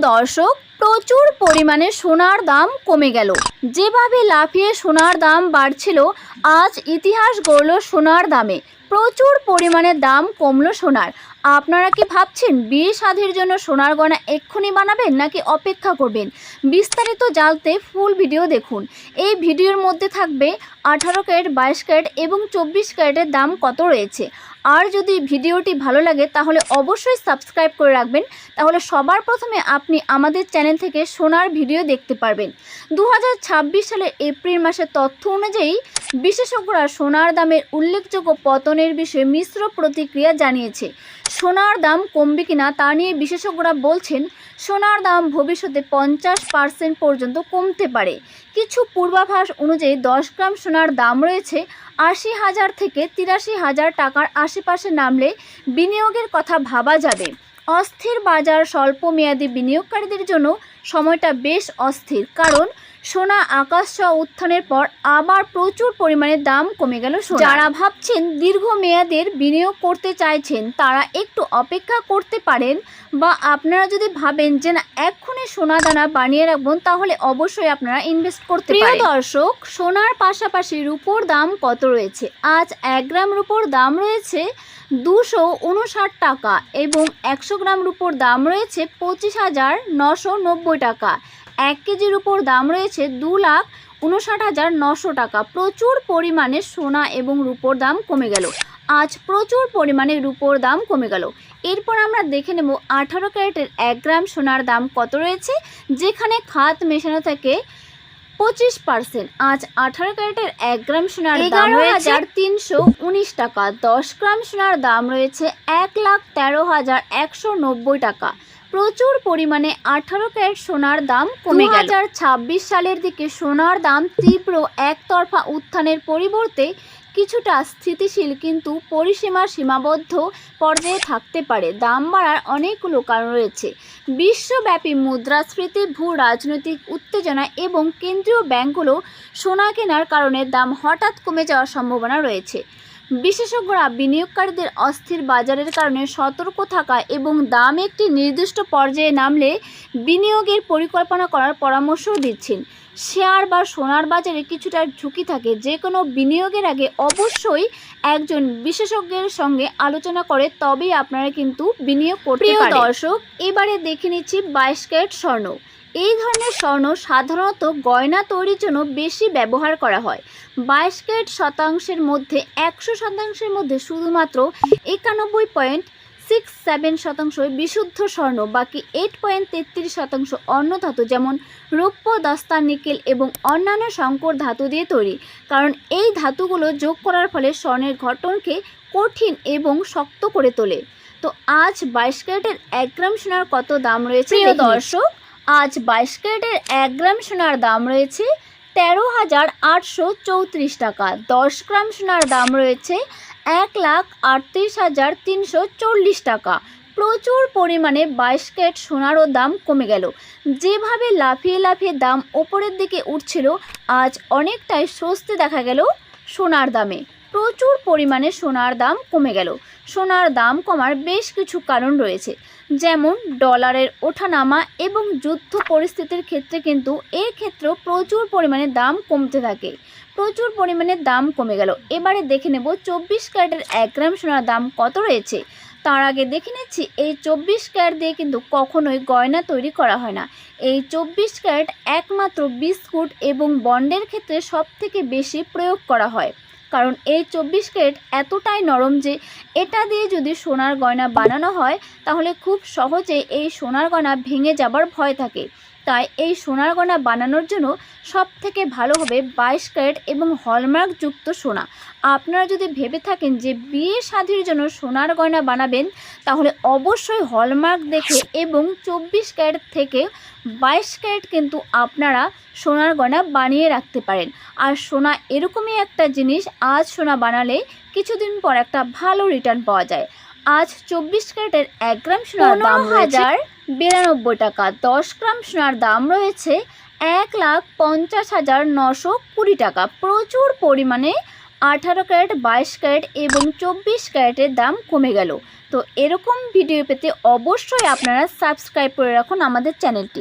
দর্শক, প্রচুর পরিমাণে সোনার দাম কমে গেল। যেভাবে লাফিয়ে সোনার দাম বাড়ছিল, আজ ইতিহাস গড়ল সোনার দামে। প্রচুর পরিমাণে দাম কমলো সোনার। আপনারা কি ভাবছেন বিয়ে শাদীর জন্য সোনার গয়না এক্ষুনি বানাবেন নাকি অপেক্ষা করবেন? বিস্তারিত জানতে ফুল ভিডিও দেখুন। এই ভিডিওর মধ্যে থাকবে 18 ক্যারেট, 22 ক্যারেট এবং 24 ক্যারেটের দাম কত রয়েছে। আর যদি ভিডিওটি ভালো লাগে তাহলে অবশ্যই সাবস্ক্রাইব করে রাখবেন, তাহলে সবার প্রথমে আপনি আমাদের চ্যানেল থেকে সোনার ভিডিও দেখতে পারবেন। 2026 সালের এপ্রিল মাসের তথ্য অনুযায়ী বিশেষজ্ঞরা সোনার দামের উল্লেখযোগ্য পতনের বিষয়ে মিশ্র প্রতিক্রিয়া জানিয়েছে। সোনার দাম কমবে কিনা তা নিয়ে বিশেষজ্ঞরা বলছেন, সোনার দাম ভবিষ্যতে 50% পর্যন্ত কমতে পারে। কিছু পূর্বাভাস অনুযায়ী 10 গ্রাম সোনার দাম রয়েছে 80,000 থেকে 83,000 টাকার আশেপাশে, নামলে বিনিয়োগের কথা ভাবা যাবে। অস্থির বাজার স্বল্পমেয়াদী বিনিয়োগকারীদের জন্য সময়টা বেশ অস্থির, কারণ সোনা আকাশ ছোঁয়া উত্থানের পর আবার প্রচুর পরিমাণে দাম কমে গেল। যারা ভাবছেন দীর্ঘমেয়াদের বিনিয়োগ করতে চাইছেন তারা একটু অপেক্ষা করতে পারেন, বা আপনারা যদি ভাবেন যে না এক্ষুনি সোনা দানা বানিয়ে রাখবেন তাহলে অবশ্যই আপনারা ইনভেস্ট করতে পারেন। প্রিয় দর্শক, সোনার পাশাপাশি রূপোর দাম কত রয়েছে? আজ 1 গ্রাম রূপোর দাম রয়েছে 259 টাকা এবং 100 গ্রাম রূপোর দাম রয়েছে 25,990 টাকা। 1 কেজির উপর দাম রয়েছে 2,59,900 টাকা। প্রচুর পরিমাণে সোনা এবং রূপোর দাম কমে গেল। আজ প্রচুর পরিমাণে রূপোর দাম কমে গেল। এরপর আমরা দেখে নেব 18 ক্যারেটের 1 গ্রাম সোনার দাম কত রয়েছে, যেখানে খাত মেশানো থাকে 25%। আজ 18 ক্যারেটের 1 গ্রাম সোনার দাম রয়েছে 319 টাকা। 10 গ্রাম সোনার দাম রয়েছে 1,13,190 টাকা। প্রচুর পরিমাণে 18 ক্যারেট সোনার দাম কমে গেল। 2026 সালের দিকে সোনার দাম তীব্র একতরফা উত্থানের পরিবর্তে কিছুটা স্থিতিশীল কিন্তু পরিসীমার সীমাবদ্ধ পর্যায়ে থাকতে পারে। দাম বাড়ার অনেকগুলো কারণ রয়েছে। বিশ্বব্যাপী মুদ্রাস্ফীতি, ভূ রাজনৈতিক উত্তেজনা এবং কেন্দ্রীয় ব্যাংকগুলো সোনা কেনার কারণে দাম হঠাৎ কমে যাওয়ার সম্ভাবনা রয়েছে। বিশেষজ্ঞরা বিনিয়োগকারীদের অস্থির বাজারের কারণে সতর্ক থাকা এবং দাম একটি নির্দিষ্ট পর্যায়ে নামলে বিনিয়োগের পরিকল্পনা করার পরামর্শ দিচ্ছেন। শেয়ার বা সোনার বাজারে কিছুটা ঝুঁকি থাকে। যে কোনো বিনিয়োগের আগে অবশ্যই একজন বিশেষজ্ঞের সঙ্গে আলোচনা করে তবেই আপনারা কিন্তু বিনিয়োগ করতে পারেন। প্রিয় দর্শক, এবারে দেখে নিচ্ছি 22 ক্যারেট স্বর্ণ। এই ধরনের স্বর্ণ সাধারণত গয়না তৈরির জন্য বেশি ব্যবহার করা হয়। 22 ক্যারেট শতাংশের মধ্যে 100% মধ্যে শুধুমাত্র 91.67% বিশুদ্ধ স্বর্ণ, বাকি 8.33% অন্য ধাতু যেমন রৌপ্য, দস্তা, নিকেল এবং অন্যান্য সংকর ধাতু দিয়ে তৈরি, কারণ এই ধাতুগুলো যোগ করার ফলে স্বর্ণের গঠনকে কঠিন এবং শক্ত করে তোলে। তো আজ 22 ক্যারেটের 1 গ্রাম সোনার কত দাম রয়েছে? প্রিয় দর্শক, আজ 22 ক্যারেটের 1 গ্রাম সোনার দাম রয়েছে 13,834 টাকা। 10 গ্রাম সোনার দাম রয়েছে 1,38,340 টাকা। প্রচুর পরিমাণে 22 ক্যারেট সোনারও দাম কমে গেল। যেভাবে লাফিয়ে লাফিয়ে দাম ওপরের দিকে উঠছিল, আজ অনেকটাই স্বস্তি দেখা গেল সোনার দামে। প্রচুর পরিমাণে সোনার দাম কমে গেল। সোনার দাম কমার বেশ কিছু কারণ রয়েছে, যেমন ডলারের ওঠানামা এবং যুদ্ধ পরিস্থিতির ক্ষেত্রে কিন্তু এর ক্ষেত্রেও প্রচুর পরিমাণে দাম কমতে থাকে। প্রচুর পরিমাণে দাম কমে গেল। এবারে দেখে নেব 24 ক্যারেটের 1 গ্রাম সোনার দাম কত রয়েছে। তার আগে দেখে নিচ্ছি এই 24 ক্যারেট দিয়ে কিন্তু কখনোই গয়না তৈরি করা হয় না। এই 24 ক্যারেট একমাত্র বিস্কুট এবং বন্ডের ক্ষেত্রে সবথেকে বেশি প্রয়োগ করা হয়, কারণ এই 24 ক্যারেট এতটাই নরম যে এটা দিয়ে যদি সোনার গয়না বানানো হয় তাহলে খুব সহজে এই সোনার গয়না ভেঙে যাবার ভয় থাকে। তাই এই সোনার গয়না বানানোর জন্য সবথেকে ভালো হবে 22 ক্যারেট এবং হলমার্কযুক্ত সোনা। আপনারা যদি ভেবে থাকেন যে বিয়ে শাদীর জন্য সোনার গয়না বানাবেন তাহলে অবশ্যই হলমার্ক দেখে এবং 24 ক্যারেট থেকে 22 ক্যারেট কিন্তু আপনারা সোনার গয়না বানিয়ে রাখতে পারেন। আর সোনা এরকমই একটা জিনিস, আজ সোনা বানালে কিছুদিন পর একটা ভালো রিটার্ন পাওয়া যায়। আজ 24 ক্যারেটের 1 গ্রাম সোনার দাম 1,092 টাকা। 10 গ্রাম সোনার দাম রয়েছে 1,50,920 টাকা। প্রচুর পরিমাণে 18 ক্যারেট, 22 ক্যারেট এবং 24 ক্যারেটের দাম কমে গেল। তো এরকম ভিডিও পেতে অবশ্যই আপনারা সাবস্ক্রাইব করে রাখুন আমাদের চ্যানেলটি।